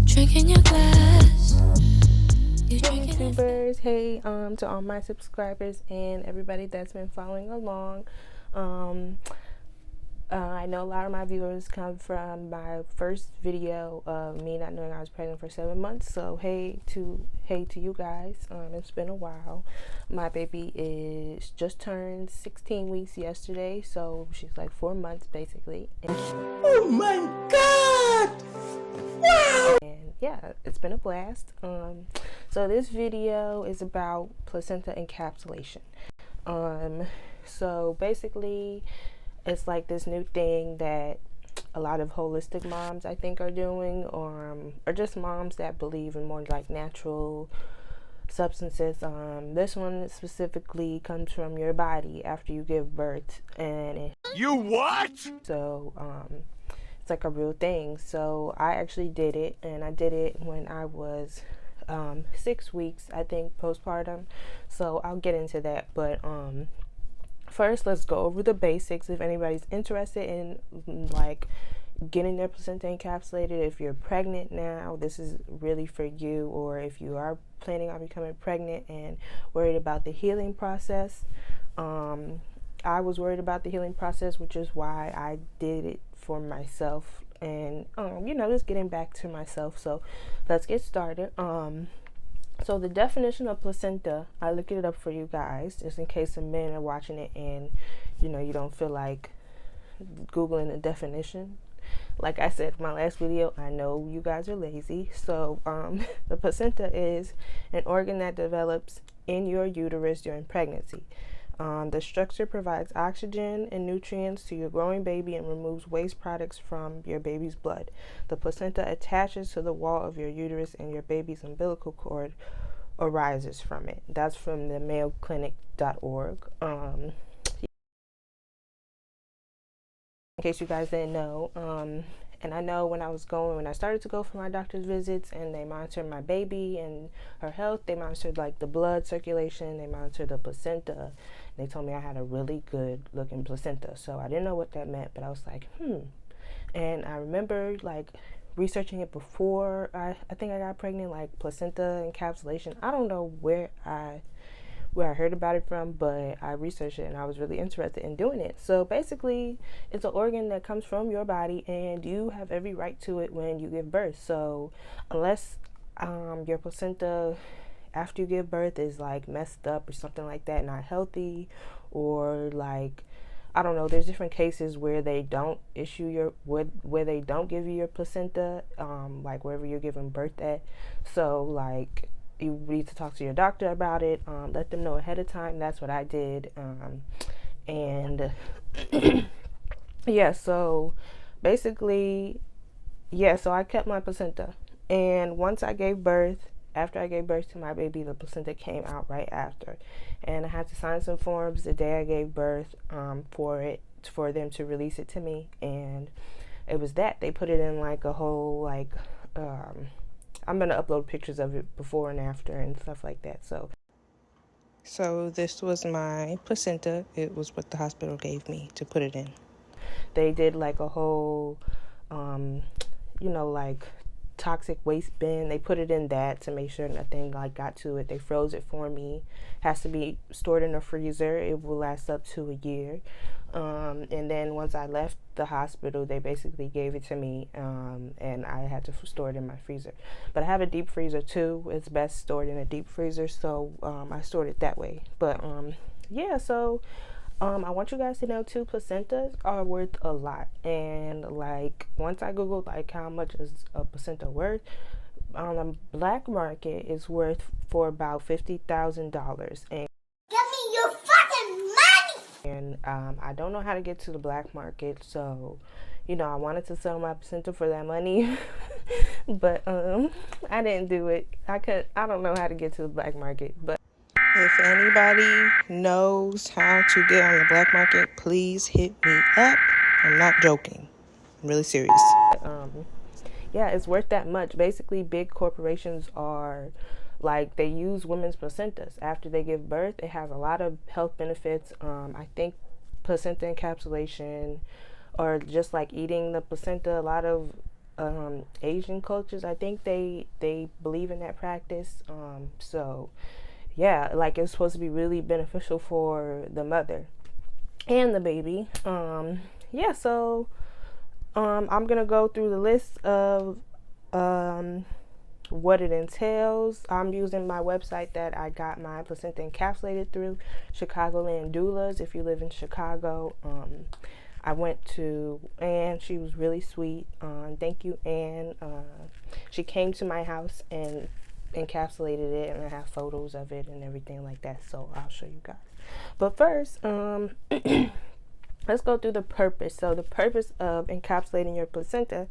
Drinking your glass. Hey YouTubers, hey to all my subscribers and everybody that's been following along. I know a lot of my viewers come from my first video of me not knowing I was pregnant for 7 months. So hey to you guys. It's been a while. My baby is just turned 16 weeks yesterday, so she's like 4 months basically. Oh my God! Wow! And yeah, it's been a blast. So this video is about placenta encapsulation. So basically, it's like this new thing that a lot of holistic moms, I think, are doing, or just moms that believe in more like natural substances. This one specifically comes from your body after you give birth, and You what? so it's like a real thing. So I actually did it, and I did it when I was 6 weeks, I think, postpartum. So I'll get into that, but first let's go over the basics. If anybody's interested in like getting their placenta encapsulated, if you're pregnant now, this is really for you. Or if you are planning on becoming pregnant and worried about the healing process, I was worried about the healing process, which is why I did it for myself, and just getting back to myself. So let's get started. So the definition of placenta, I looked it up for you guys just in case some men are watching it and you don't feel like Googling the definition. Like I said in my last video, I know you guys are lazy. So the placenta is an organ that develops in your uterus during pregnancy. The structure provides oxygen and nutrients to your growing baby and removes waste products from your baby's blood. The placenta attaches to the wall of your uterus, and your baby's umbilical cord arises from it. That's from the mayoclinic.org. In case you guys didn't know, and I know when I started to go for my doctor's visits, and they monitored my baby and her health, they monitored like the blood circulation, they monitored the placenta. They told me I had a really good looking placenta. So I didn't know what that meant, but I was like, And I remember like researching it before I think I got pregnant, like placenta encapsulation. I don't know where I heard about it from, but I researched it and I was really interested in doing it. So basically, it's an organ that comes from your body, and you have every right to it when you give birth. So unless your placenta after you give birth is like messed up or something like that, not healthy, or like I don't know, there's different cases where they don't where they don't give you your placenta, like wherever you're giving birth at. So like you need to talk to your doctor about it, let them know ahead of time. That's what I did. And yeah, so basically, so I kept my placenta, and once I gave birth, after I gave birth to my baby, the placenta came out right after, and I had to sign some forms the day I gave birth, for them to release it to me. And it was that they put it in like a whole like I'm gonna upload pictures of it before and after and stuff like that. So this was my placenta. It was what the hospital gave me to put it in. They did like a whole like toxic waste bin. They put it in that to make sure nothing like got to it. They froze it for me. Has to be stored in a freezer. It will last up to a year. And then once I left the hospital, they basically gave it to me, and I had to store it in my freezer. But I have a deep freezer too. It's best stored in a deep freezer, so I stored it that way. But so I want you guys to know too, placentas are worth a lot. And like once I googled like how much is a placenta worth, on the black market it's worth for about $50,000. And Give me your fucking money! And I don't know how to get to the black market, so I wanted to sell my placenta for that money, but I didn't do it. I don't know how to get to the black market. But if anybody knows how to get on the black market, please hit me up. I'm not joking. I'm really serious. It's worth that much. Basically, big corporations are like, they use women's placentas after they give birth. It has a lot of health benefits. I think placenta encapsulation or just like eating the placenta. A lot of Asian cultures, I think they believe in that practice. So yeah, like it's supposed to be really beneficial for the mother and the baby. Yeah, so I'm gonna go through the list of what it entails. I'm using my website that I got my placenta encapsulated through, Chicagoland Doulas. If you live in Chicago, I went to Anne. She was really sweet. Thank you, Anne. She came to my house and encapsulated it, and I have photos of it and everything like that, so I'll show you guys. But first, let's go through the purpose. So the purpose of encapsulating your placenta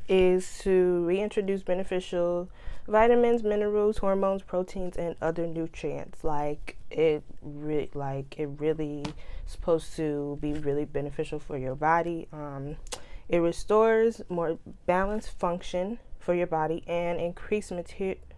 is to reintroduce beneficial vitamins, minerals, hormones, proteins, and other nutrients. Like it really supposed to be really beneficial for your body. It restores more balanced function for your body and increase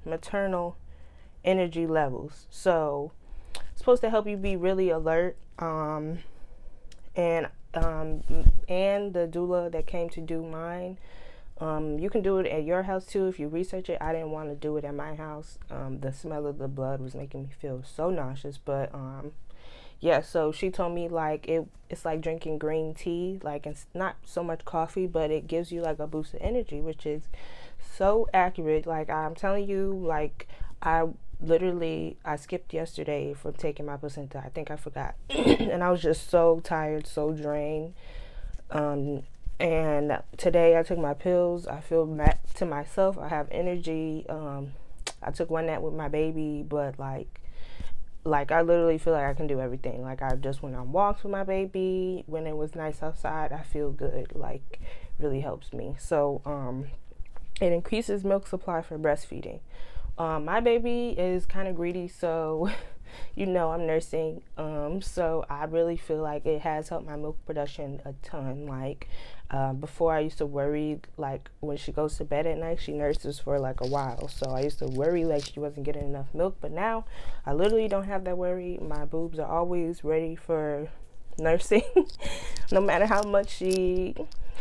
maternal energy levels. So it's supposed to help you be really alert. And the doula that came to do mine, you can do it at your house too if you research it. I didn't want to do it at my house. The smell of the blood was making me feel so nauseous, but yeah, so she told me like it's like drinking green tea. Like it's not so much coffee, but it gives you like a boost of energy, which is so accurate. Like I'm telling you, like I skipped yesterday from taking my placenta. I think I forgot. And I was just so tired, so drained. And today I took my pills. I feel back to myself. I have energy. I took one nap with my baby, but like I literally feel like I can do everything. Like I just went on walks with my baby. When it was nice outside, I feel good. Like really helps me. So it increases milk supply for breastfeeding. My baby is kind of greedy, so I'm nursing. So I really feel like it has helped my milk production a ton. Like before, I used to worry, like when she goes to bed at night, she nurses for like a while. So I used to worry like she wasn't getting enough milk, but now I literally don't have that worry. My boobs are always ready for nursing, no matter how much she's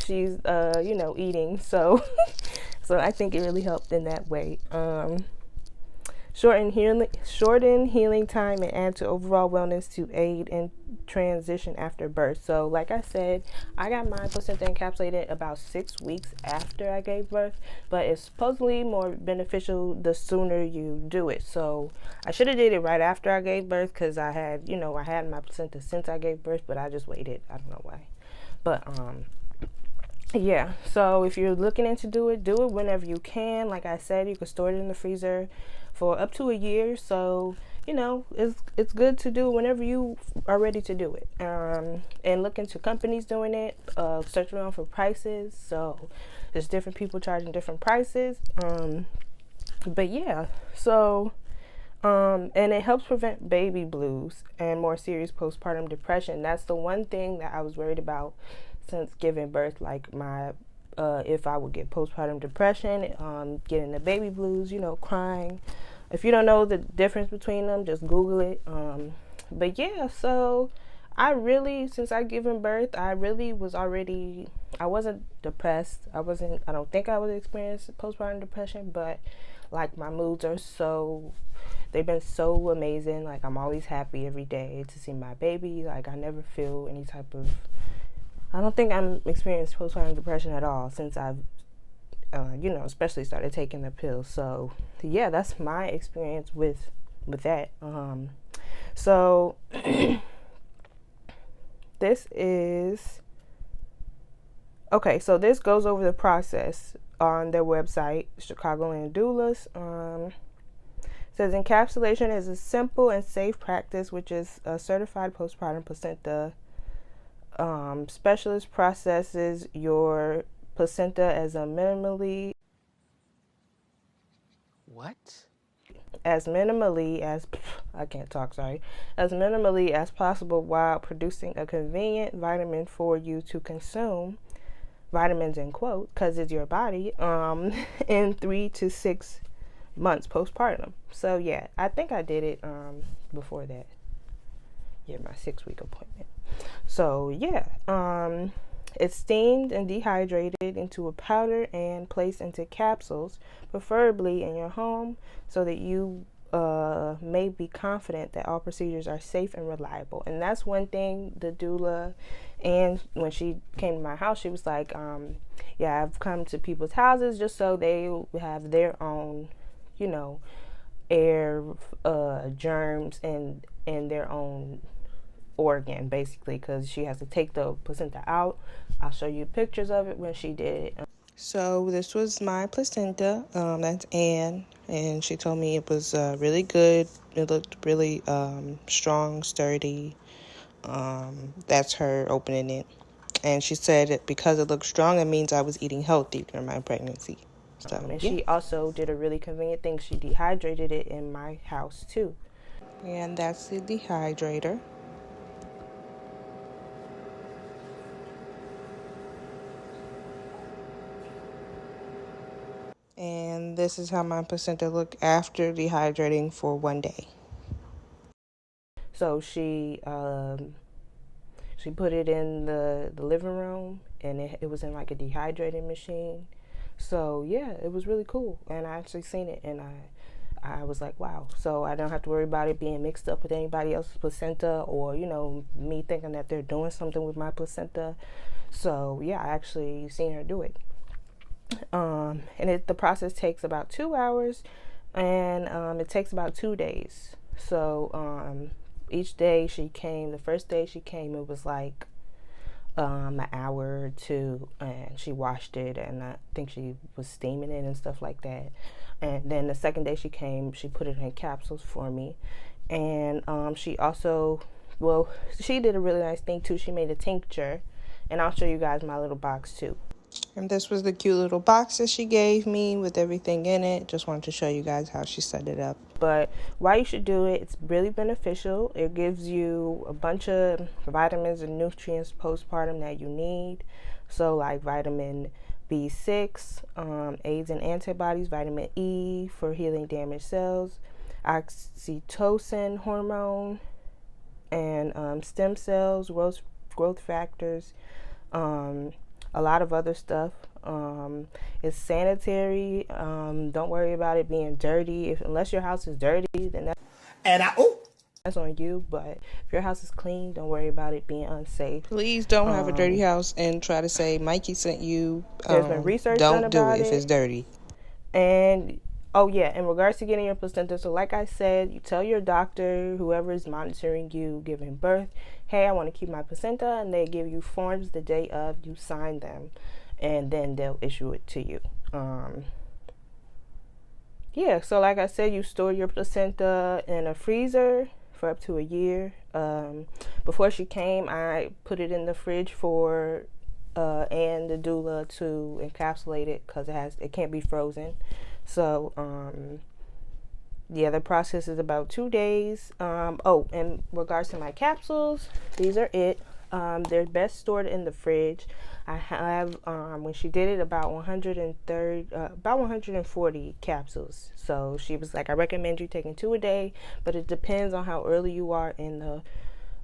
eating. So so I think it really helped in that way. Shorten healing time and add to overall wellness to aid in transition after birth. So like I said, I got my placenta encapsulated about 6 weeks after I gave birth, but it's supposedly more beneficial the sooner you do it. So I should have did it right after I gave birth, because I had my placenta since I gave birth, but I just waited. I don't know why. But yeah, so if you're looking into do it whenever you can. Like I said, you can store it in the freezer for up to a year. So it's good to do whenever you are ready to do it. And look into companies doing it. Search around for prices. So there's different people charging different prices. But yeah, so and it helps prevent baby blues and more serious postpartum depression. That's the one thing that I was worried about since giving birth, like my if I would get postpartum depression, getting the baby blues, crying. If you don't know the difference between them, just Google it. But yeah, so since I given birth, I wasn't depressed. I don't think I was experiencing postpartum depression, but like my moods they've been so amazing. Like I'm always happy every day to see my baby. Like I never feel any type of, I don't think I'm experiencing postpartum depression at all since I've, especially started taking the pills. So yeah, that's my experience with that. So this goes over the process on their website, Chicagoland Doulas. Says encapsulation is a simple and safe practice which is a certified postpartum placenta specialist processes your placenta as minimally as possible while producing a convenient vitamin for you to consume, vitamins in quote, because it's your body, in 3 to 6 months postpartum. So yeah, I think I did it before that. Yeah, my 6-week appointment. So yeah, It's steamed and dehydrated into a powder and placed into capsules, preferably in your home, so that you may be confident that all procedures are safe and reliable. And that's one thing the doula, and when she came to my house, she was like, yeah, I've come to people's houses just so they have their own, you know, air, germs and their own organ, basically, because she has to take the placenta out. I'll show you pictures of it when she did it. So this was my placenta. That's Anne, and she told me it was really good. It looked really strong, sturdy. That's her opening it, and she said that because it looked strong, it means I was eating healthy during my pregnancy. And she also did a really convenient thing. She dehydrated it in my house too. And that's the dehydrator. And this is how my placenta looked after dehydrating for 1 day. So she put it in the living room, and it was in like a dehydrating machine. So yeah, it was really cool, and I actually seen it, and I was like, wow. So I don't have to worry about it being mixed up with anybody else's placenta, or you know, me thinking that they're doing something with my placenta. So yeah, I actually seen her do it. And the process takes about 2 hours, and it takes about 2 days. So each day she came, the first day she came, it was like an hour or two, and she washed it, and I think she was steaming it and stuff like that. And then the second day she came, she put it in capsules for me. And she also, well, she did a really nice thing too. She made a tincture, and I'll show you guys my little box too. And this was the cute little box that she gave me with everything in it. Just wanted to show you guys how she set it up. But why you should do it, it's really beneficial. It gives you a bunch of vitamins and nutrients postpartum that you need. So like vitamin B6, AIDS and antibodies, vitamin E for healing damaged cells, oxytocin hormone, and stem cells, growth factors, a lot of other stuff. It's sanitary. Don't worry about it being dirty. Unless your house is dirty, then that's on you. But if your house is clean, don't worry about it being unsafe. Please don't have a dirty house and try to say Mikey sent you. There's been research done about it. Don't do it if it's dirty. And oh yeah, in regards to getting your placenta, so like I said, you tell your doctor, whoever is monitoring you giving birth, hey, I want to keep my placenta, and they give you forms the day of, you sign them, and then they'll issue it to you. Yeah, so like I said, you store your placenta in a freezer for up to a year. Before she came, I put it in the fridge for and the doula to encapsulate it, because it can't be frozen. So yeah, the process is about 2 days. In regards to my capsules, these are it. They're best stored in the fridge. I have when she did it about 140 capsules. So she was like, I recommend you taking 2 a day, but it depends on how early you are in the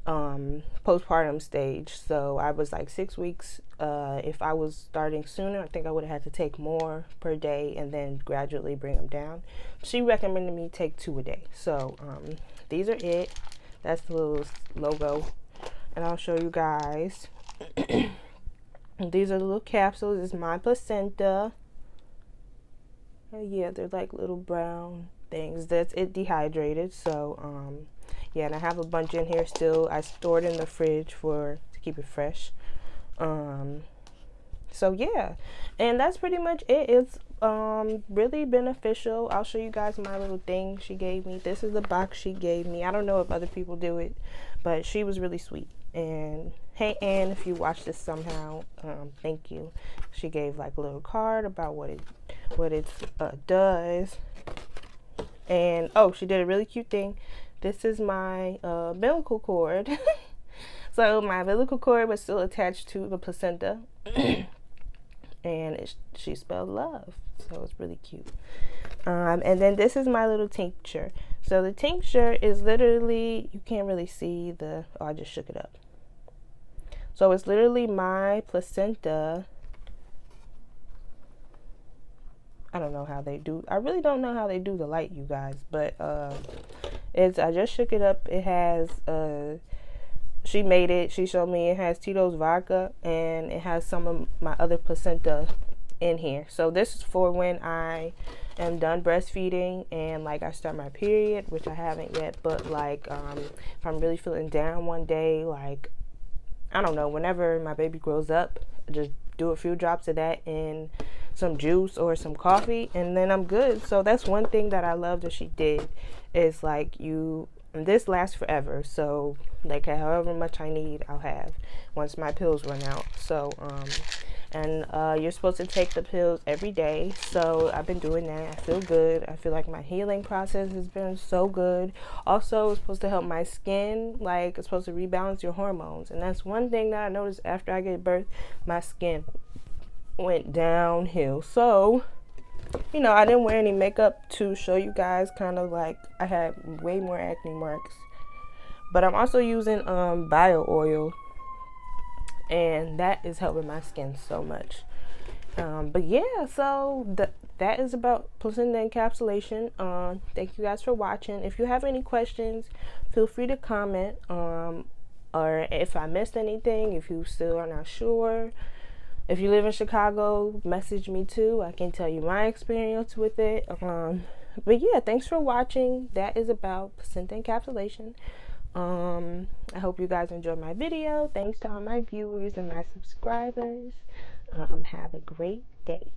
postpartum stage. So I was like 6 weeks. If I was starting sooner, I think I would have had to take more per day and then gradually bring them down. She recommended me take 2 a day. So these are it. That's the little logo, and I'll show you guys. These are the little capsules. This is my placenta. Yeah, they're like little brown things. That's it dehydrated. So yeah, and I have a bunch in here still. I stored in the fridge to keep it fresh. So yeah, and that's pretty much it. It's really beneficial. I'll show you guys my little thing she gave me. This is the box she gave me. I don't know if other people do it, but she was really sweet. And hey, Anne, if you watch this somehow, thank you. She gave like a little card about what it does. And oh, she did a really cute thing. This is my umbilical cord. So my umbilical cord was still attached to the placenta. And she spelled love. So it's really cute. And then this is my little tincture. So the tincture is literally, you can't really see I just shook it up. So it's literally my placenta. I don't know how they do. I really don't know how they do the light, you guys. But I just shook it up. It has she made it. She showed me it has Tito's vodka and it has some of my other placenta in here. So this is for when I am done breastfeeding and like I start my period, which I haven't yet. But like if I'm really feeling down one day, like I don't know, whenever my baby grows up, just do a few drops of that in some juice or some coffee and then I'm good. So that's one thing that I love that she did is like this lasts forever. So like however much I need, I'll have once my pills run out. So and you're supposed to take the pills every day. So I've been doing that. I feel good. I feel like my healing process has been so good. Also, it's supposed to help my skin. Like, it's supposed to rebalance your hormones. And that's one thing that I noticed after I gave birth. My skin went downhill. So, you know, I didn't wear any makeup to show you guys kind of like I had way more acne marks. But I'm also using bio oil. And that is helping my skin so much. But yeah, so that is about placenta encapsulation. Thank you guys for watching. If you have any questions, feel free to comment. Or if I missed anything, if you still are not sure, if you live in Chicago, message me too. I can tell you my experience with it. But yeah, thanks for watching. That is about placenta encapsulation. I hope you guys enjoyed my video. Thanks to all my viewers and my subscribers. Have a great day.